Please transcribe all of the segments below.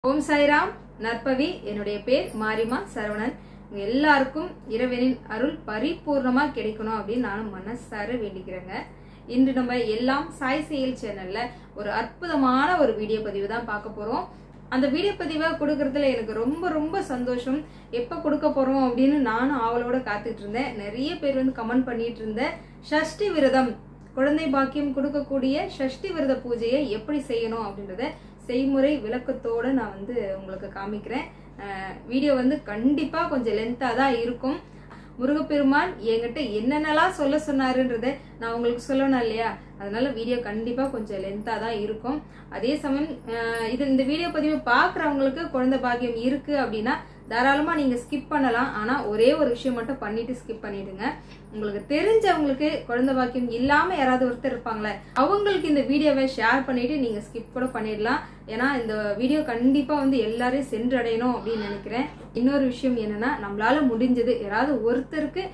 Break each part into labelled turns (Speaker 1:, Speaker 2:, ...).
Speaker 1: ஓம் சாய்ராம். நற்பவி. என்னுடைய பேர் மாரிமா சரவணன். எல்லாருக்கும் இறைவனின் அருள் பரிபூர்ணமா கிடைக்கணும் அப்படின்னு நானும் மனசார வேண்டிக்கிறேங்க. இன்று நம்ம எல்லாம் சாய் செயல் சேனல்ல ஒரு அற்புதமான ஒரு வீடியோ பதிவு தான் பார்க்க போறோம். அந்த வீடியோ பதிவை கொடுக்கறதுல எனக்கு ரொம்ப ரொம்ப சந்தோஷம். எப்ப கொடுக்க போறோம் அப்படின்னு நானும் ஆவலோட காத்துட்டு இருந்தேன். நிறைய பேர் வந்து கமெண்ட் பண்ணிட்டு இருந்தேன். சஷ்டி விரதம், குழந்தை பாக்கியம் கொடுக்கக்கூடிய சஷ்டி விரத பூஜையை எப்படி செய்யணும் அப்படின்றத செய்முறை விளக்கத்தோட நான் வந்து உங்களுக்கு காமிக்கிறேன். வீடியோ வந்து கண்டிப்பா கொஞ்சம் லென்த்தா தான் இருக்கும். முருகப்பெருமான் என்கிட்ட என்னென்னலாம் சொல்ல சொன்னாருன்றத நான் உங்களுக்கு சொல்லணும் இல்லையா, அதனால வீடியோ கண்டிப்பா கொஞ்சம் லென்த்தா தான் இருக்கும். அதே சமயம் இந்த வீடியோ பதிவு பாக்குறவங்களுக்கு குழந்தை பாக்கியம் இருக்கு அப்படின்னா தாராளமா நீங்க ஸ்கிப் பண்ணலாம். ஆனா ஒரே ஒரு விஷயம் மட்டும் பண்ணிட்டு ஸ்கிப் பண்ணிடுங்க. உங்களுக்கு தெரிஞ்சவங்களுக்கு குழந்தை பாக்கியம் இல்லாம யாராவது ஒருத்தர் இருப்பாங்களே, அவங்களுக்கு இந்த வீடியோவை ஷேர் பண்ணிட்டு நீங்க ஸ்கிப் கூட பண்ணிடலாம். ஏன்னா இந்த வீடியோ கண்டிப்பா வந்து எல்லாரையும் சென்றடையணும் அப்படின்னு நினைக்கிறேன். இன்னொரு விஷயம் என்னன்னா, நம்மளால முடிஞ்சது யாராவது ஒருத்தருக்கு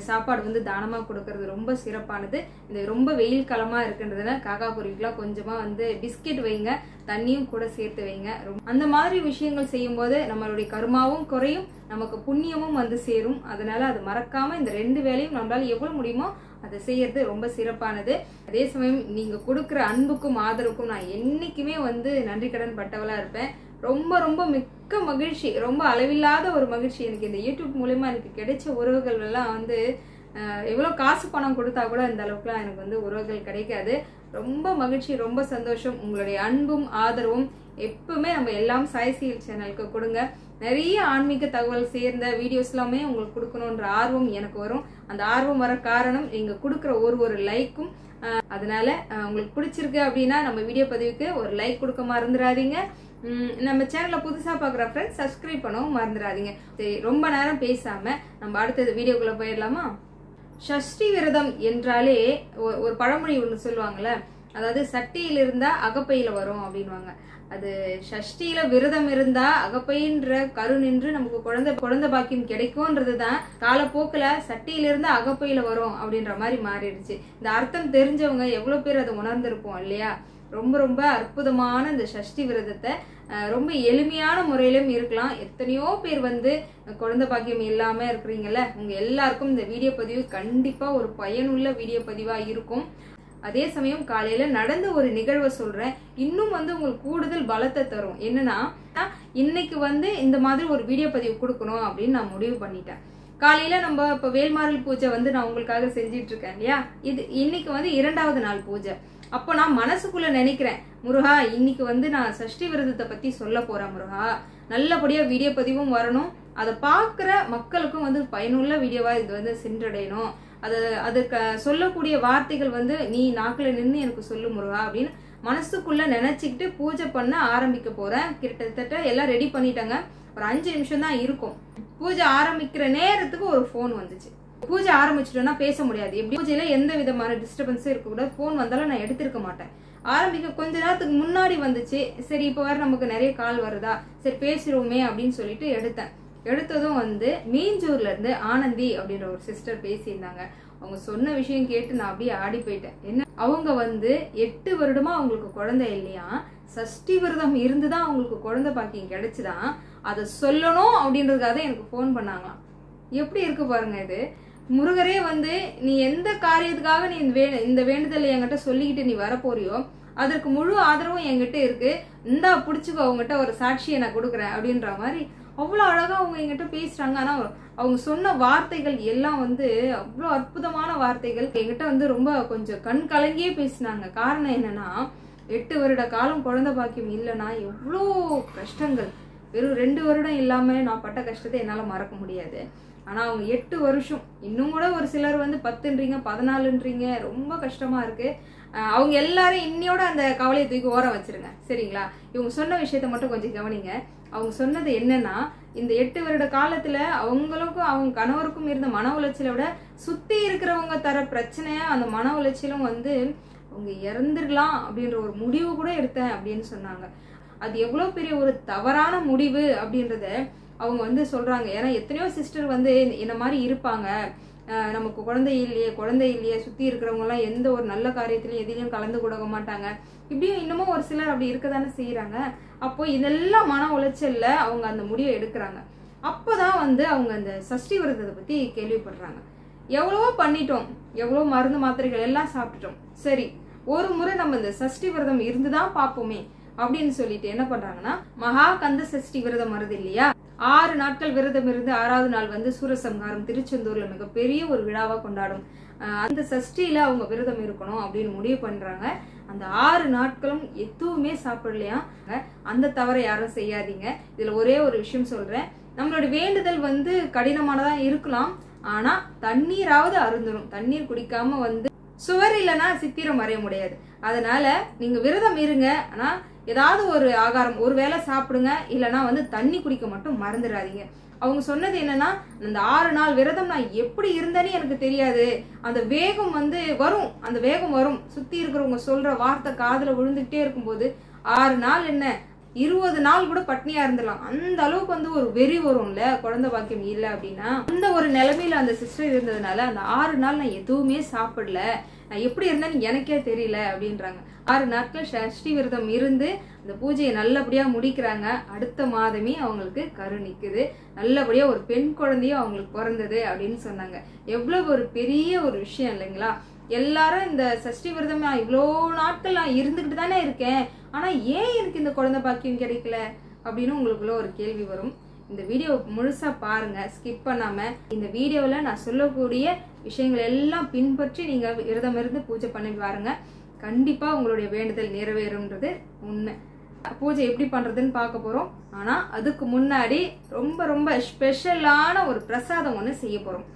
Speaker 1: சாப்பாடு வந்து தானமா கொடுக்கறது ரொம்ப சிறப்பானது. இந்த ரொம்ப வெயில் காலமா இருக்குன்றதுல காக்கா குருவிக்கெல்லாம் கொஞ்சமா வந்து பிஸ்கெட் வைங்க, தண்ணியும் கூட சேர்த்து வைங்க. அந்த மாதிரி விஷயங்கள் செய்யும் போது நம்மளுடைய கர்மாவும் குறையும், நமக்கு புண்ணியமும் வந்து சேரும். அதனால அது மறக்காம இந்த 2 வேலையும் நம்மளால எவ்வளவு முடியுமோ அதை செய்யறது ரொம்ப சிறப்பானது. அதே சமயம் நீங்க கொடுக்குற அன்புக்கும் ஆதரவுக்கும் நான் என்னைக்குமே வந்து நன்றி கடன் பட்டவளா இருப்பேன். ரொம்ப ரொம்ப மிக்க மகிழ்ச்சி, ரொம்ப அளவில்லாத ஒரு மகிழ்ச்சி. எனக்கு இந்த யூடியூப் மூலமா எனக்கு கிடைச்ச உறவுகள் எல்லாம் வந்து எவ்வளவு காசு பணம் கொடுத்தா கூட இந்த அளவுக்குலாம் எனக்கு வந்து உறவுகள் கிடைக்காது. ரொம்ப மகிழ்ச்சி, ரொம்ப சந்தோஷம். உங்களுடைய அன்பும் ஆதரவும் எப்பவுமே நம்ம எல்லாம் சாய் செயல் சேனலுக்கு கொடுங்க. நிறைய ஆன்மீக தகவல் சேர்ந்த வீடியோஸ் எல்லாமே உங்களுக்கு கொடுக்கணுன்ற ஆர்வம் எனக்கு வரும். அந்த ஆர்வம் வர காரணம் நீங்க கொடுக்குற ஒரு லைக்கும். அதனால உங்களுக்கு பிடிச்சிருக்கு அப்படின்னா நம்ம வீடியோ பதிவுக்கு ஒரு லைக் கொடுக்க மறந்துடாதீங்க. நம்ம சேனலை புதுசா பாக்குற ஃப்ரெண்ட்ஸ் சப்ஸ்கிரைப் பண்ணவும் மறந்துடாதீங்க. சரி, ரொம்ப நேரம் பேசாம நம்ம அடுத்தது வீடியோக்குள்ள போயிடலாமா? சஷ்டி விரதம் என்றாலே ஒரு பழமொழி ஒண்ணு சொல்லுவாங்கல்ல, அதாவது சட்டியில இருந்தா அகப்பையில வரும் அப்படின்வாங்க. அது சஷ்டியில விரதம் இருந்தா அகப்பைன்ற கரு நின்று நமக்கு குழந்தை பாக்கியம் கிடைக்கும்ன்றதுதான் காலப்போக்குல சட்டியில இருந்து அகப்பையில வரும் அப்படின்ற மாதிரி மாறிடுச்சு. இந்த அர்த்தம் தெரிஞ்சவங்க எவ்வளவு பேர் அதை உணர்ந்திருப்போம் இல்லையா? ரொம்ப ரொம்ப அற்புதமான இந்த சஷ்டி விரதத்தை ரொம்ப எளிமையான முறையிலும் இருக்கலாம். எத்தனையோ பேர் வந்து குழந்தை பாக்கியம் இல்லாம இருக்கிறீங்கல்ல, உங்க எல்லாருக்கும் இந்த வீடியோ பதிவு கண்டிப்பா ஒரு பயனுள்ள வீடியோ பதிவா இருக்கும். அதே சமயம் காலையில நடந்த ஒரு நிகழ்வை சொல்றேன், இன்னும் வந்து உங்களுக்கு கூடுதல் பலத்தை தரும். என்னன்னா, இன்னைக்கு வந்து இந்த மாதிரி ஒரு வீடியோ பதிவு கொடுக்கணும் அப்படின்னு நான் முடிவு பண்ணிட்டேன். காலையில நம்ம இப்ப வேல்மாறல் பூஜை வந்து நான் உங்களுக்காக செஞ்சிட்டு இருக்கேன் இல்லையா, இது இன்னைக்கு வந்து 2வது நாள் பூஜை. அப்போ நான் மனசுக்குள்ள நினைக்கிறேன், முருகா இன்னைக்கு வந்து நான் சஷ்டி விரதத்தை பத்தி சொல்ல போறேன். முருகா நல்லபடியா வீடியோ பதிவும் வரணும், அதை பாக்குற மக்களுக்கும் வந்து பயனுள்ள வீடியோவா இது வந்து சென்றடையணும். அதுக்கு சொல்லக்கூடிய வார்த்தைகள் வந்து நீ நாக்குல நின்று எனக்கு சொல்லு முருகா அப்படின்னு மனசுக்குள்ள நினைச்சுக்கிட்டு பூஜை பண்ண ஆரம்பிக்க போறேன். கிட்டத்தட்ட எல்லாம் ரெடி பண்ணிட்டாங்க. ஒரு 5 நிமிஷம் தான் இருக்கும். பூஜை ஆரம்பிக்கிற நேரத்துக்கு ஒரு போன் வந்துச்சு. பூஜை ஆரம்பிச்சிட்டோம்னா பேச முடியாது. எப்படி பூஜையில எந்த விதமான டிஸ்டர்பன்ஸும் இருக்கக்கூடாது. போன் வந்தாலும் நான் எடுத்திருக்க மாட்டேன். ஆரம்பிக்க கொஞ்ச நேரத்துக்கு முன்னாடி வந்துச்சு. சரி, இப்ப வேற நமக்கு நிறைய கால் வருதா, சரி பேசிடுவோமே அப்படின்னு சொல்லிட்டு எடுத்தேன். எடுத்ததும் வந்து மீஞ்சூர்ல இருந்து ஆனந்தி அப்படின்ற ஒரு சிஸ்டர் பேசியிருந்தாங்க. அவங்க சொன்ன விஷயம் கேட்டு நான் அப்படியே ஆடி போயிட்டேன். என்ன, அவங்க வந்து 8 வருடமா அவங்களுக்கு குழந்தை இல்லையா, சஷ்டி விரதம் இருந்துதான் அவங்களுக்கு குழந்தை பாக்கியம் கிடைச்சுதான், அதை சொல்லணும் அப்படின்றதுக்காக எனக்கு போன் பண்ணாங்களாம். எப்படி இருக்கு பாருங்க இது. முருகரே வந்து நீ எந்த காரியத்துக்காக நீ இந்த வேண்டுதலை என்கிட்ட சொல்லிக்கிட்டு நீ வரப்போறியோ அதற்கு முழு ஆதரவும் என்கிட்ட இருக்கு, இந்தா புடிச்சுக்கோ, அவங்ககிட்ட ஒரு சாட்சியை நான் கொடுக்குறேன் அப்படின்ற மாதிரி அவ்வளவு அழகா அவங்க என்கிட்ட பேசுறாங்க. ஆனா அவங்க சொன்ன வார்த்தைகள் எல்லாம் வந்து அவ்வளவு அற்புதமான வார்த்தைகள். என்கிட்ட வந்து ரொம்ப கொஞ்சம் கண் கலங்கியே பேசினாங்க. காரணம் என்னன்னா, 8 வருட காலம் குழந்தை பாக்கியம் இல்லைன்னா எவ்வளோ கஷ்டங்கள். வெறும் 2 வருடம் இல்லாம நான் பட்ட கஷ்டத்தை என்னால மறக்க முடியாது. ஆனா அவங்க 8 வருஷம், இன்னும் கூட ஒரு சிலர் வந்து 10ன்றீங்க 14ன்றீங்க, ரொம்ப கஷ்டமா இருக்கு. அவங்க எல்லாரும் இன்னையோட அந்த கவலையை தூக்கி ஓரம் வச்சிருங்க, சரிங்களா? இவங்க சொன்ன விஷயத்த மட்டும் கொஞ்சம் கவனிங்க. அவங்க சொன்னது என்னன்னா, இந்த 8 வருட காலத்துல அவங்களுக்கும் அவங்க கணவருக்கும் இருந்த மன உளைச்சலை விட சுத்தி இருக்கிறவங்க தர பிரச்சனையா அந்த மன உளைச்சலும் வந்து அவங்க இறந்துடலாம் அப்படின்ற ஒரு முடிவு கூட எடுத்தேன் அப்படின்னு சொன்னாங்க. அது எவ்வளவு பெரிய ஒரு தவறான முடிவு அப்படின்றத அவங்க வந்து சொல்றாங்க. ஏன்னா எத்தனையோ சிஸ்டர் வந்து என்ன மாதிரி இருப்பாங்க, நமக்கு குழந்தை இல்லையே சுற்றி இருக்கிறவங்கலாம் எந்த ஒரு நல்ல காரியத்திலையும் எதிலையும் கலந்து கொடுக்க மாட்டாங்க. இப்படியும் இன்னமும் ஒரு சிலர் அப்படி இருக்க தானே செய்கிறாங்க. அப்போ இதெல்லாம் மன உளைச்சல்ல அவங்க அந்த முடிவை எடுக்கிறாங்க. அப்போதான் அவங்க அந்த சஷ்டி விரதத்தை பற்றி கேள்விப்படுறாங்க. எவ்வளவோ பண்ணிட்டோம், எவ்வளோ மருந்து மாத்திரைகள் எல்லாம் சாப்பிட்டுட்டோம், சரி ஒரு முறை நம்ம இந்த சஷ்டி விரதம் இருந்துதான் பார்ப்போமே அப்படின்னு சொல்லிட்டு என்ன பண்றாங்கன்னா, மகா கந்த சஷ்டி விரதம் வருது இல்லையா, 6 நாட்கள் விரதம் இருந்து 6வது நாள் சூரசம்ஹாரம் திருச்செந்தூர்ல மிகப்பெரிய ஒரு விழாவா கொண்டாடும். அந்த சஷ்டியில அவங்க விரதம் இருக்கணும் அப்படின்னு முடிவு பண்றாங்க. அந்த 6 நாட்களும் எதுவுமே சாப்பிடலையா. அந்த தவறை யாரும் செய்யாதீங்க. இதுல ஒரே ஒரு விஷயம் சொல்றேன், நம்மளோட வேண்டுதல் கடினமானதா இருக்கலாம், ஆனா தண்ணீராவது அருந்தணும். தண்ணீர் குடிக்காம சுவர் இல்லைன்னா சித்திரம் வரைய முடியாது. அதனால நீங்க விரதம் இருங்க, ஆனா ஏதாவது ஒரு ஆகாரம் ஒரு வேளை சாப்பிடுங்க, இல்லைன்னா தண்ணி குடிக்க மட்டும் மறந்துடாதீங்க. அவங்க சொன்னது என்னன்னா, அந்த 6 நாள் விரதம் நான் எப்படி இருந்தேன்னு எனக்கு தெரியாது, அந்த வேகம் வரும், அந்த வேகம் வரும். சுத்தி இருக்கிறவங்க சொல்ற வார்த்தை காதுல விழுந்துகிட்டே இருக்கும்போது 6 நாள் என்ன 20 நாள் கூட பட்னியா இருந்துடலாம். அந்த அளவுக்கு ஒரு வெறி வரும்ல, குழந்தை பாக்கியம் இல்லை அப்படின்னா. அந்த ஒரு நிலைமையில அந்த சிஸ்டர் இருந்ததுனால அந்த 6 நாள் நான் எதுவுமே சாப்பிடல, நான் எப்படி இருந்தேன்னு எனக்கே தெரியல அப்படின்றாங்க. 6 நாட்கள் சஷ்டி விரதம் இருந்து அந்த பூஜையை நல்லபடியா முடிக்கிறாங்க. அடுத்த மாதமே அவங்களுக்கு கரு நிக்குது, நல்லபடியா ஒரு பெண் குழந்தையும் அவங்களுக்கு பிறந்தது அப்படின்னு சொன்னாங்க. எவ்வளவு ஒரு பெரிய ஒரு விஷயம் இல்லைங்களா. எல்லாரும் இந்த சஷ்டி விரதம் இவ்வளோ நாட்கள் நான் இருந்துகிட்டு தானே இருக்கேன், ஆனா ஏன் எனக்கு இந்த குழந்தை பாக்கியம் கிடைக்கல அப்படின்னு உங்களுக்குள்ள ஒரு கேள்வி வரும். இந்த வீடியோ முழுசா பாருங்க, ஸ்கிப் பண்ணாம. இந்த வீடியோவில் நான் சொல்லக்கூடிய விஷயங்கள் எல்லாம் பின்பற்றி நீங்க விரதம் இருந்து பூஜை பண்ணி பாருங்க. கண்டிப்பா உங்களுடைய வேண்டுதல் நிறைவேறும்ன்றது உண்மை. பூஜை எப்படி பண்றதுன்னு பார்க்க போறோம். ஆனா அதுக்கு முன்னாடி ரொம்ப ரொம்ப ஸ்பெஷலான ஒரு பிரசாதம் ஒன்று செய்ய போறோம்.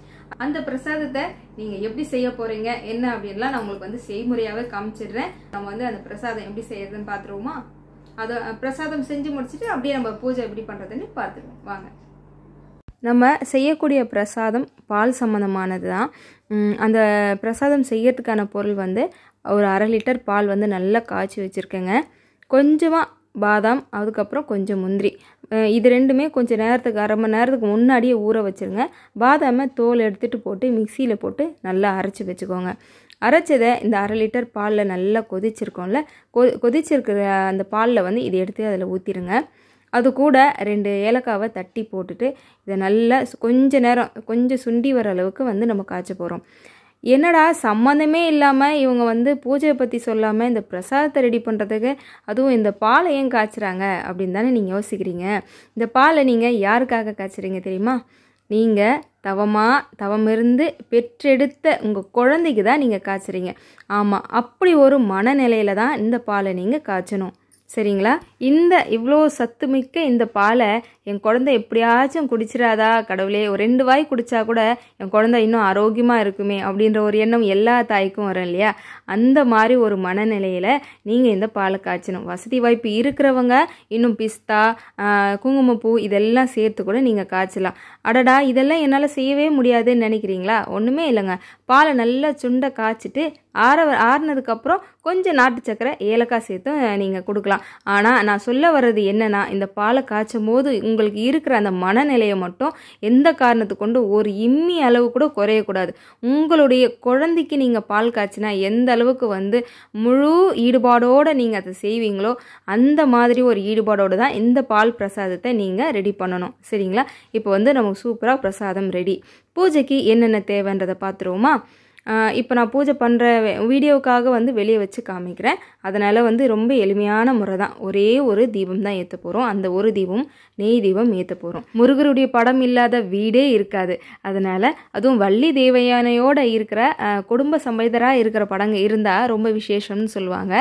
Speaker 1: அந்த பிரசாதத்தை நீங்க எப்படி செய்ய போறீங்க என்ன அப்படின்லாம் நான் உங்களுக்கு செய்முறையாவே காமிச்சிடுறேன். நம்ம அந்த பிரசாதம் எப்படி செய்யறதுன்னு பாத்துருவோமா. அதை பிரசாதம் செஞ்சு முடிச்சுட்டு அப்படியே நம்ம பூஜை எப்படி பண்றதுன்னு பார்த்துருவோம் வாங்க. நம்ம செய்யக்கூடிய பிரசாதம் பால் சம்பந்தமானது தான். அந்த பிரசாதம் செய்யறதுக்கான பொருள் ஒரு 1/2 லிட்டர் பால் நல்லா காய்ச்சி வச்சுருக்கேங்க. கொஞ்சமாக பாதாம், அதுக்கப்புறம் கொஞ்சம் முந்திரி, இது ரெண்டுமே கொஞ்சம் நேரத்துக்கு 1/2 மணி நேரத்துக்கு முன்னாடியே ஊற வச்சுருங்க. பாதாமை தோல் எடுத்துகிட்டு போட்டு மிக்சியில் போட்டு நல்லா அரைச்சி வச்சுக்கோங்க. அரைச்சதை இந்த 1/2 லிட்டர் பாலில் நல்லா கொதிச்சிருக்கோம்ல, கொதிச்சிருக்கிற அந்த பாலில் இதை எடுத்து அதில் ஊற்றிடுங்க. அது கூட 2 ஏலக்காவை தட்டி போட்டுட்டு இதை நல்லா கொஞ்ச நேரம் கொஞ்சம் சுண்டி வர அளவுக்கு நம்ம காய்ச்ச போகிறோம். என்னடா சம்மந்தமே இல்லாமல் இவங்க பூஜையை பற்றி சொல்லாமல் இந்த பிரசாதத்தை ரெடி பண்ணுறதுக்கு அதுவும் இந்த பாலை ஏன் காய்ச்சுறாங்க அப்படின்னு தானே நீங்கள் யோசிக்கிறீங்க. இந்த பாலை நீங்கள் யாருக்காக காய்ச்சுறீங்க தெரியுமா? நீங்கள் தவமிருந்து பெற்றெடுத்த உங்கள் குழந்தைக்கு தான் நீங்கள் காய்ச்சுறீங்க. ஆமாம், அப்படி ஒரு மனநிலையில் தான் இந்த பாலை நீங்கள் காய்ச்சணும், சரிங்களா. இந்த இவ்வளோ சத்துமிக்க இந்த பாலை என் குழந்தை எப்படியாச்சும் குடிச்சிடாதா கடவுளே, ஒரு 2 வாய் குடித்தா கூட என் குழந்தை இன்னும் ஆரோக்கியமாக இருக்குமே அப்படின்ற ஒரு எண்ணம் எல்லா தாய்க்கும் வரும் இல்லையா. அந்த மாதிரி ஒரு மனநிலையில் நீங்கள் இந்த பாலை காய்ச்சணும். வசதி வாய்ப்பு இருக்கிறவங்க இன்னும் பிஸ்தா, குங்குமப்பூ இதெல்லாம் சேர்த்து கூட நீங்கள் காய்ச்சலாம். அடடா இதெல்லாம் என்னால் செய்யவே முடியாதுன்னு நினைக்கிறீங்களா? ஒன்றுமே இல்லைங்க. பாலை நல்லா சுண்டை காய்ச்சிட்டு ஆறுனதுக்கப்புறம் கொஞ்சம் நாட்டு சக்கரை, ஏலக்காய் சேர்த்து நீங்கள் கொடுக்கலாம். ஆனால் நான் சொல்ல வர்றது என்னன்னா, இந்த பாலை காய்ச்சும் போது உங்களுக்கு இருக்கிற அந்த மனநிலையை மட்டும் எந்த காரணத்தை கொண்டு ஒரு இம்மி அளவு கூட குறையக்கூடாது. உங்களுடைய குழந்தைக்கு நீங்கள் பால் காய்ச்சினா எந்த அளவுக்கு முழு ஈடுபாடோடு நீங்கள் அதை செய்வீங்களோ அந்த மாதிரி ஒரு ஈடுபாடோடு தான் இந்த பால் பிரசாதத்தை நீங்கள் ரெடி பண்ணணும், சரிங்களா. இப்போ நமக்கு சூப்பராக பிரசாதம் ரெடி. பூஜைக்கு என்னென்ன தேவைன்றதை பார்த்துருவோமா. இப்போ நான் பூஜை பண்ணுற வீடியோவுக்காக வெளியே வச்சு காமிக்கிறேன். அதனால் ரொம்ப எளிமையான முறை தான். ஒரே ஒரு தீபம் தான் ஏற்ற போகிறோம். அந்த ஒரு தீபம் நெய் தீபம் ஏற்ற போகிறோம். முருகருடைய படம் இல்லாத வீடே இருக்காது. அதனால் அதுவும் வள்ளி தேவயானையோடு இருக்கிற குடும்ப சமேதராக இருக்கிற படங்க இருந்தால் ரொம்ப விசேஷம்னு சொல்லுவாங்க.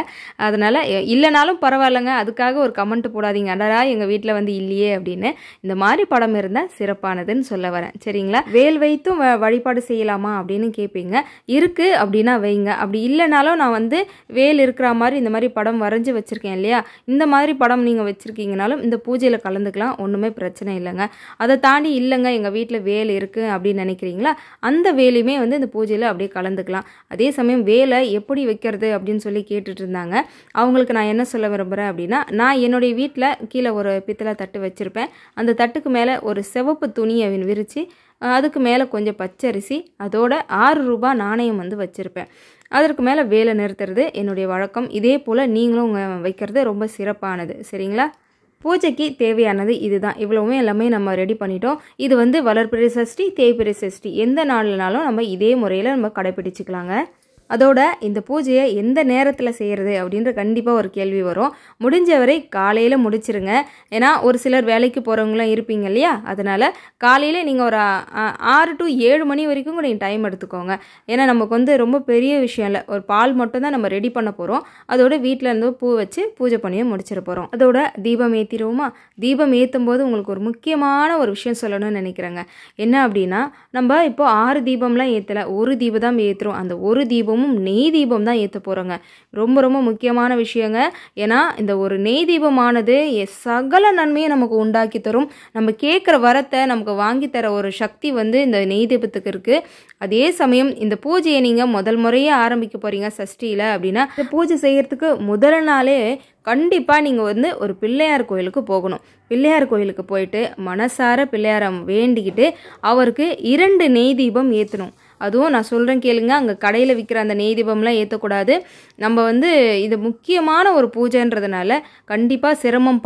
Speaker 1: அதனால் இல்லைனாலும் பரவாயில்லைங்க, அதுக்காக ஒரு கமெண்ட் போடாதீங்க, அடரா எங்கள் வீட்டில் இல்லையே அப்படின்னு. இந்த மாதிரி படம் இருந்தால் சிறப்பானதுன்னு சொல்ல வரேன், சரிங்களா. வேல் வைத்தும் வழிபாடு செய்யலாமா அப்படின்னு கேட்பீங்க. இருக்கு அப்படின்னா வைங்க, அப்படி இல்லைனாலும் நான் வேல் இருக்கிற மாதிரி இந்த மாதிரி படம் வரைஞ்சி வச்சுருக்கேன் இல்லையா, இந்த மாதிரி படம் நீங்கள் வச்சுருக்கீங்கனாலும் இந்த பூஜையில் கலந்துக்கலாம், ஒன்றுமே பிரச்சனை இல்லைங்க. அதை தாண்டி இல்லைங்க எங்கள் வீட்டில் வேல் இருக்குது அப்படின்னு நினைக்கிறீங்களா, அந்த வேலையுமே இந்த பூஜையில் அப்படியே கலந்துக்கலாம். அதே சமயம் வேலை எப்படி வைக்கிறது அப்படின்னு சொல்லி கேட்டுட்டு இருந்தாங்க. அவங்களுக்கு நான் என்ன சொல்ல விரும்புகிறேன் அப்படின்னா, நான் என்னுடைய வீட்டில் கீழே ஒரு பித்தளை தட்டு வச்சுருப்பேன். அந்த தட்டுக்கு மேலே ஒரு சிவப்பு துணியை விரித்து அதுக்கு மேலே கொஞ்சம் பச்சரிசி, அதோட 6 ரூபாய் நாணயம் வந்து வச்சுருப்பேன். அதற்கு மேலே வேலை நிறுத்துறது என்னுடைய வழக்கம். இதே போல் நீங்களும் வைக்கிறது ரொம்ப சிறப்பானது. சரிங்களா? பூஜைக்கு தேவையானது இதுதான். இவ்வளவுமே எல்லாமே நம்ம ரெடி பண்ணிட்டோம். இது வந்து வளர்பிறை சஷ்டி, தேய்பிறை சஷ்டி எந்த நாள்னாலும் நம்ம இதே முறையில் நம்ம கடைப்பிடிச்சிக்கலாங்க. அதோட இந்த பூஜையை எந்த நேரத்தில் செய்கிறது அப்படின்ற கண்டிப்பாக ஒரு கேள்வி வரும். முடிஞ்சவரை காலையில் முடிச்சிருங்க. ஏன்னா ஒரு சிலர் வேலைக்கு போகிறவங்களாம் இருப்பீங்க இல்லையா? அதனால் காலையில் நீங்கள் ஒரு 6 to 7 மணி வரைக்கும் கூட நீங்கள் டைம் எடுத்துக்கோங்க. ஏன்னா நமக்கு வந்து ரொம்ப பெரிய விஷயம் இல்லை, ஒரு பால் மட்டும் தான் நம்ம ரெடி பண்ண போகிறோம். அதோட வீட்டில் இருந்து பூ வச்சு பூஜை பண்ணியே முடிச்சிட போகிறோம். அதோட தீபம் ஏற்றிடுவோமா? தீபம் ஏற்றும் போது உங்களுக்கு ஒரு முக்கியமான ஒரு விஷயம் சொல்லணும்னு நினைக்கிறேங்க. என்ன அப்படின்னா, நம்ம இப்போ 6 தீபம்லாம் ஏற்றலை, ஒரு தீபம் தான் ஏற்றுறோம். அந்த ஒரு தீபமும் நெய் தீபம் தான் ஏற்ற போகிறோங்க. ரொம்ப ரொம்ப முக்கியமான விஷயங்க. ஏன்னா இந்த ஒரு நெய் தீபமானது சகல நன்மையை நமக்கு உண்டாக்கி தரும். நம்ம கேட்குற வரத்தை நமக்கு வாங்கி தர ஒரு சக்தி வந்து இந்த நெய் தீபத்துக்கு இருக்குது. அதே சமயம் இந்த பூஜையை நீங்கள் முதல் முறையே ஆரம்பிக்க போகிறீங்க சஷ்டியில் அப்படின்னா, இந்த பூஜை செய்கிறதுக்கு முதல் நாளே கண்டிப்பாக நீங்கள் வந்து ஒரு பிள்ளையார் கோயிலுக்கு போகணும். பிள்ளையார் கோயிலுக்கு போயிட்டு மனசார பிள்ளையாரை வேண்டிக்கிட்டு அவருக்கு 2 நெய் தீபம் ஏற்றணும். அதுவும் நான் சொல்கிறேன் கேளுங்க, அங்கே கடையில் விற்கிற அந்த நெய் தீபம்லாம் ஏற்றக்கூடாது. நம்ம வந்து இது முக்கியமான ஒரு பூஜைன்றதுனால கண்டிப்பாக சிரமம்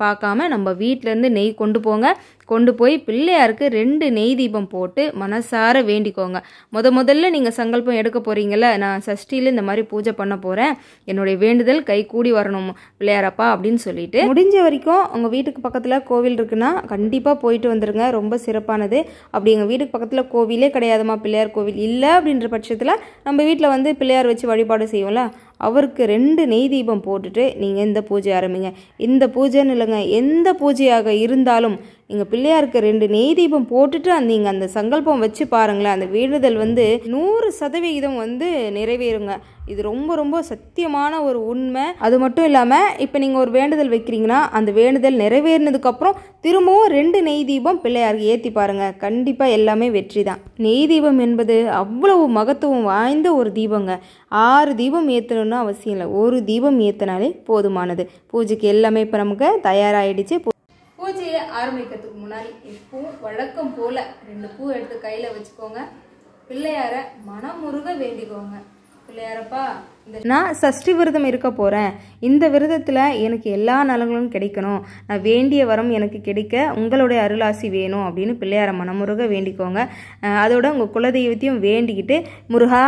Speaker 1: பார்க்காம நம்ம வீட்டிலேருந்து நெய் கொண்டு போங்க. கொண்டு போய் பிள்ளையாருக்கு 2 நெய் தீபம் போட்டு மனசார வேண்டிக்கோங்க. முதல்ல நீங்கள் சங்கல்பம் எடுக்க போகிறீங்கல்ல, நான் சஷ்டியில் இந்த மாதிரி பூஜை பண்ண போகிறேன், என்னுடைய வேண்டுதல் கை கூடி வரணும் பிள்ளையாரப்பா அப்படின்னு சொல்லிட்டு, முடிஞ்ச வரைக்கும் உங்கள் வீட்டுக்கு பக்கத்தில் கோவில் இருக்குன்னா கண்டிப்பாக போயிட்டு வந்துடுங்க. ரொம்ப சிறப்பானது. அப்படி எங்கள் வீட்டுக்கு பக்கத்தில் கோவிலே கிடையாதுமா, பிள்ளையார் கோவில் இல்லை அப்படின்ற பட்சத்தில் நம்ம வீட்டில் வந்து பிள்ளையார் வச்சு வழிபாடு செய்வோம்ல, அவருக்கு 2 நெய் தீபம் போட்டுட்டு நீங்கள் இந்த பூஜை ஆரம்பிங்க. இந்த பூஜைன்னு இல்லைங்க, எந்த பூஜையாக இருந்தாலும் நீங்கள் பிள்ளையாருக்கு 2 நெய் தீபம் போட்டுட்டு நீங்கள் அந்த சங்கல்பம் வச்சு பாருங்களேன், அந்த வேண்டுதல் வந்து 100% வந்து நிறைவேறுங்க. இது ரொம்ப ரொம்ப சத்தியமான ஒரு உண்மை. அது மட்டும் இல்லாமல் இப்போ நீங்கள் ஒரு வேண்டுதல் வைக்கிறீங்கன்னா அந்த வேண்டுதல் நிறைவேறினதுக்கப்புறம் திரும்பவும் 2 நெய் தீபம் பிள்ளையாருக்கு ஏற்றி பாருங்கள், கண்டிப்பாக எல்லாமே வெற்றி தான். நெய் தீபம் என்பது அவ்வளவு மகத்துவம் வாய்ந்த ஒரு தீபங்க. 6 தீபம் ஏற்றணும்னு அவசியம் இல்லை, ஒரு தீபம் ஏற்றினாலே போதுமானது. பூஜைக்கு எல்லாமே இப்போ நமக்கு தயாராகிடுச்சு. பூஜையை ஆரம்பிக்கிறதுக்கு முன்னாடி இப்பவும் வழக்கம் போல் 2 பூ எடுத்து கையில் வச்சுக்கோங்க. பிள்ளையார மனமுருக வேண்டிக்கோங்க. பிள்ளையாரப்பா, நான் சஷ்டி விரதம் இருக்க போகிறேன், இந்த விரதத்தில் எனக்கு எல்லா நலங்களும் கிடைக்கணும், நான் வேண்டிய வரம் எனக்கு கிடைக்க உங்களுடைய அருளாசி வேணும் அப்படின்னு பிள்ளையார மனமுருக வேண்டிக்கோங்க. அதோட உங்கள் குலதெய்வத்தையும் வேண்டிக்கிட்டு, முருகா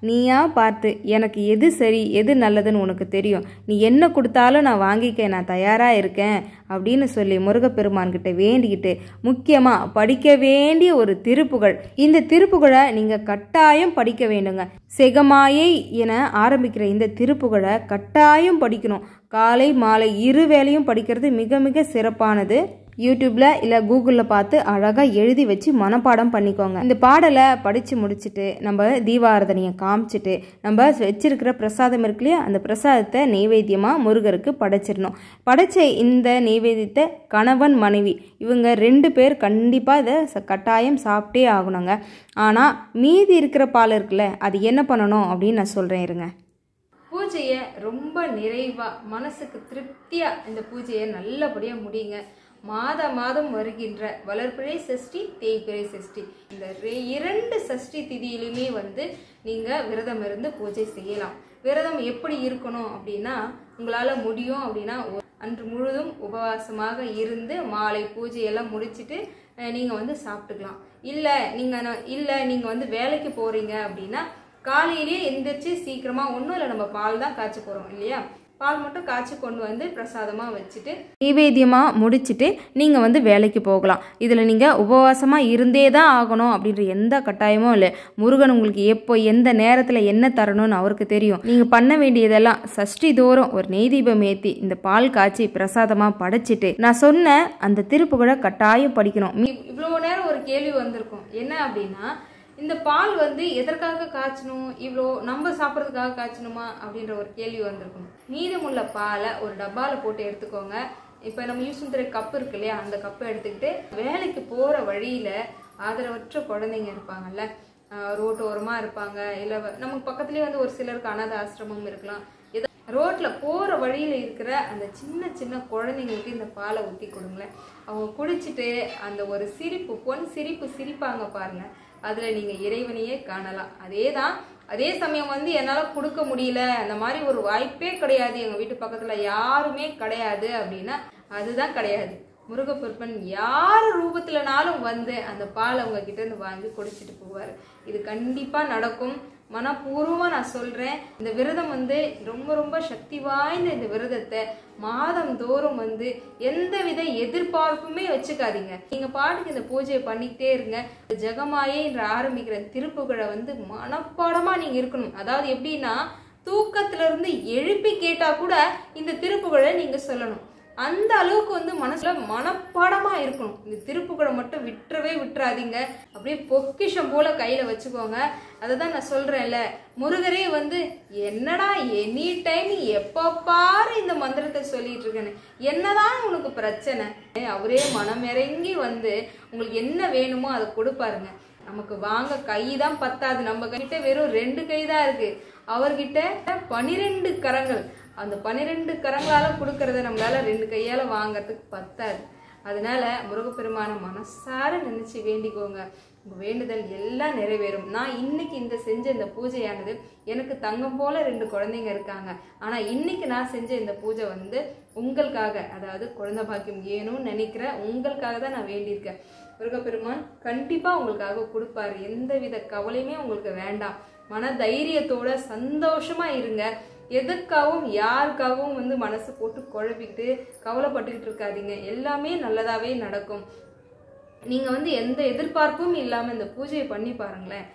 Speaker 1: நீயா பார்த்து எனக்கு எது சரி எது நல்லதுன்னு உனக்கு தெரியும், நீ என்ன கொடுத்தாலும் நான் வாங்கிக்க நான் தயாராக இருக்கேன் அப்படின்னு சொல்லி முருகப்பெருமான்கிட்ட வேண்டிக்கிட்டு, முக்கியமாக படிக்க வேண்டிய ஒரு திருப்புகழ், இந்த திருப்புகழை நீங்கள் கட்டாயம் படிக்க வேண்டுங்க. செகமாயை என ஆரம்பிக்கிற இந்த திருப்புகழை கட்டாயம் படிக்கணும். காலை மாலை 2 வேளையும் படிக்கிறது மிக மிக சிறப்பானது. யூடியூப்பில் இல்லை கூகுளில் பார்த்து அழகாக எழுதி வச்சு மனப்பாடம் பண்ணிக்கோங்க. இந்த பாடலை படித்து முடிச்சுட்டு நம்ம தீபாராதனையை காமிச்சிட்டு நம்ம வச்சிருக்கிற பிரசாதம் இருக்கு இல்லையா, அந்த பிரசாதத்தை நெய்வேத்தியமாக முருகருக்கு படைச்சிடணும். படைச்ச இந்த நெய்வேத்தியத்தை கணவன் மனைவி இவங்க 2 பேர் கண்டிப்பாக இதை கட்டாயம் சாப்பிட்டே ஆகணுங்க. ஆனால் மீதி இருக்கிற பால் இருக்குல்ல, அது என்ன பண்ணணும் அப்படின்னு நான் சொல்கிறேன் இருங்க. பூஜையை ரொம்ப நிறைவாக மனசுக்கு திருப்தியாக இந்த பூஜையை நல்லபடியாக முடியுங்க. மாதம் வருகின்ற வளர்பிறை சஷ்டி, தேய்பிறை சஷ்டி, இந்த 2 சஷ்டி திதியிலுமே வந்து நீங்கள் விரதம் இருந்து பூஜை செய்யலாம். விரதம் எப்படி இருக்கணும் அப்படின்னா, உங்களால் முடியும் அப்படின்னா அன்று முழுதும் உபவாசமாக இருந்து மாலை பூஜையெல்லாம் முடிச்சுட்டு நீங்கள் வந்து சாப்பிட்டுக்கலாம். இல்லை நீங்கள் வந்து வேலைக்கு போகிறீங்க அப்படின்னா காலையிலேயே எந்திரிச்சு சீக்கிரமாக, ஒன்றும் இல்லை, நம்ம பால் தான் காய்ச்ச போகிறோம் இல்லையா, பால் மட்டும் காய்ச்சி கொண்டு வந்து பிரசாதமாக வச்சுட்டு நைவேத்தியமாக முடிச்சுட்டு நீங்கள் வந்து வேலைக்கு போகலாம். இதில் நீங்கள் உபவாசமாக இருந்தே தான் ஆகணும் அப்படின்ற எந்த கட்டாயமும் இல்லை. முருகன் உங்களுக்கு எப்போ எந்த நேரத்தில் என்ன தரணும்னு அவருக்கு தெரியும். நீங்கள் பண்ண வேண்டியதெல்லாம் சஷ்டி தோறும் ஒரு நெய் தீபம் ஏற்றி இந்த பால் காய்ச்சி பிரசாதமாக படைச்சிட்டு நான் சொன்ன அந்த திருப்புகழை கட்டாயம் படிக்கணும். இவ்வளோ நேரம் ஒரு கேள்வி வந்திருக்கும், என்ன அப்படின்னா, இந்த பால் வந்து எதற்காக காய்ச்சணும், இவ்வளோ நம்ம சாப்பிட்றதுக்காக காய்ச்சணுமா அப்படின்ற ஒரு கேள்வி வந்திருக்கும். மீதமுள்ள பாலை ஒரு டப்பாவில் போட்டு எடுத்துக்கோங்க. இப்போ நம்ம யூஸ் பண்ணுற கப்பு இருக்கு இல்லையா, அந்த கப்பை எடுத்துக்கிட்டு வேலைக்கு போகிற வழியில் ஆதரவற்ற குழந்தைங்க இருப்பாங்கல்ல, ரோட்டு ஓரமாக இருப்பாங்க, இல்லை நமக்கு பக்கத்துலேயே வந்து ஒரு சிலருக்கு அனாதை ஆசிரமம் இருக்கலாம், ரோட்டில் போகிற வழியில் இருக்கிற அந்த சின்ன சின்ன குழந்தைங்களுக்கு இந்த பாலை ஊற்றி கொடுங்களேன். அவங்க குடிச்சிட்டு அந்த ஒரு சிரிப்பு, பொன் சிரிப்பு சிரிப்பாங்க பாருங்க, அதில் நீங்கள் இறைவனையே காணலாம். அதே சமயம் வந்து என்னால் கொடுக்க முடியல, அந்த மாதிரி ஒரு வாய்ப்பே கிடையாது, எங்கள் வீட்டு பக்கத்தில் யாருமே கிடையாது அப்படின்னா அதுதான் கிடையாது. முருகப்பெருமான் யார் ரூபத்திலனாலும் வந்து அந்த பாலை உங்ககிட்ட இருந்து வாங்கி குடிச்சிட்டு போவார். இது கண்டிப்பாக நடக்கும். மனப்பூர்வமாக நான் சொல்கிறேன். இந்த விரதம் வந்து ரொம்ப ரொம்ப சக்தி வாய்ந்த இந்த விரதத்தை மாதந்தோறும் வந்து எந்தவித எதிர்பார்ப்புமே வச்சுக்காதீங்க. நீங்கள் பாட்டுக்கு இந்த பூஜையை பண்ணிக்கிட்டே இருங்க. ஜெகமாயே என்று ஆரம்பிக்கிற திருப்புகழை வந்து மனப்பாடமாக நீங்கள் இருக்கணும். அதாவது எப்படின்னா, தூக்கத்திலிருந்து எழுப்பி கேட்டால் கூட இந்த திருப்புகழை நீங்கள் சொல்லணும். அந்த அளவுக்கு வந்து மனசுல மனப்பாடமா இருக்கணும். இந்த திருப்புகழை மட்டும் விட்டுறாதீங்க. அப்படியே பொக்கிஷம் போல கையில வச்சுக்கோங்க. அததான் நான் சொல்றேன்ல, முருகரே வந்து என்னடா எனி டைம் எப்ப பாரு இந்த மந்திரத்தை சொல்லிட்டு இருக்கேன்னு, என்னதான் உனக்கு பிரச்சனை, அவரே மனமிறங்கி வந்து உங்களுக்கு என்ன வேணுமோ அதை கொடுப்பாருங்க. நமக்கு வாங்க கை தான் பத்தாது, நம்ம கிட்ட வெறும் 2 கை தான் இருக்கு, அவர்கிட்ட 12 கரங்கள். அந்த 12 கரங்களால கொடுக்கறத நம்மளால 2 கையால வாங்கறதுக்கு பத்தாது. அதனால முருகப்பெருமான மனசார நினைச்சு வேண்டிக்கோங்க. உங்க வேண்டுதல் எல்லாம் நிறைவேறும். நான் இன்னைக்கு செஞ்ச இந்த பூஜையானது, எனக்கு தங்கம் போல 2 குழந்தைங்க இருக்காங்க. ஆனா இன்னைக்கு நான் செஞ்ச இந்த பூஜை வந்து உங்களுக்காக, அதாவது குழந்தை பாக்கியம் வேணும்னு நினைக்கிற உங்களுக்காக தான் நான் வேண்டியிருக்கேன். முருகப்பெருமான் கண்டிப்பா உங்களுக்காக கொடுப்பாரு. எந்தவித கவலையுமே உங்களுக்கு வேண்டாம். மன தைரியத்தோட சந்தோஷமா இருங்க. எதுக்காகவும் யாருக்காகவும் வந்து மனசை போட்டு குழப்பிக்கிட்டு கவலைப்பட்டுக்கிட்டு இருக்காதீங்க. எல்லாமே நல்லதாவே நடக்கும். நீங்க வந்து எந்த எதிர்பார்ப்பும் இல்லாம இந்த பூஜையை பண்ணி பாருங்களேன்,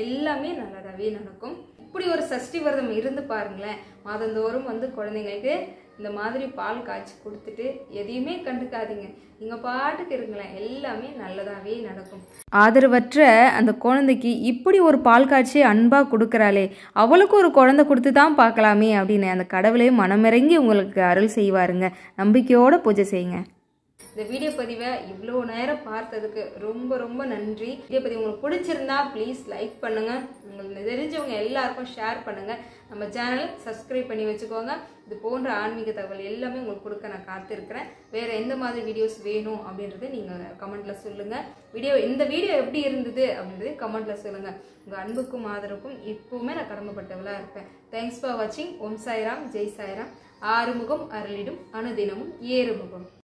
Speaker 1: எல்லாமே நல்லதாவே நடக்கும். இப்படி ஒரு சஷ்டி விரதம் இருந்து பாருங்களேன். மாதந்தோறும் வந்து குழந்தைங்களுக்கு இந்த மாதிரி பால் காய்ச்சி கொடுத்துட்டு எதையுமே கண்டுக்காதீங்க. நீங்க பாட்டுக்கு இருங்களேன், எல்லாமே நல்லதாவே நடக்கும். ஆதரவற்ற அந்த குழந்தைக்கு இப்படி ஒரு பால் காய்ச்சி அன்பா கொடுக்கறாளே, அவளுக்கு ஒரு குழந்தை கொடுத்து தான் பார்க்கலாமே அப்படின்னு அந்த கடவுளே மனமிறங்கி உங்களுக்கு அருள் செய்வாருங்க. நம்பிக்கையோட பூஜை செய்யுங்க. இந்த வீடியோ பதிவை இவ்வளோ நேரம் பார்த்ததுக்கு ரொம்ப ரொம்ப நன்றி. வீடியோ பதிவு உங்களுக்கு பிடிச்சிருந்தா ப்ளீஸ் லைக் பண்ணுங்க, உங்களுக்கு தெரிஞ்சவங்க எல்லாருக்கும் ஷேர் பண்ணுங்க. நம்ம சேனல் சப்ஸ்கிரைப் பண்ணி வச்சுக்கோங்க. இது போன்ற ஆன்மீக தகவல் எல்லாமே உங்களுக்கு கொடுக்க நான் காத்திருக்கிறேன். வேற எந்த மாதிரி வீடியோஸ் வேணும் அப்படின்றத நீங்க கமெண்ட்ல சொல்லுங்க. இந்த வீடியோ எப்படி இருந்தது அப்படின்றது கமெண்ட்ல சொல்லுங்க. உங்க அன்புக்கும் ஆதரவுக்கும் எப்பவுமே நான் கடமைப்பட்டவளா இருப்பேன். தேங்க்ஸ் ஃபார் வாட்சிங். ஓம் சாய்ராம், ஜெய் சாய்ராம். ஆறுமுகம் அருளிடும் அனுதினமும் ஏறுமுகம்.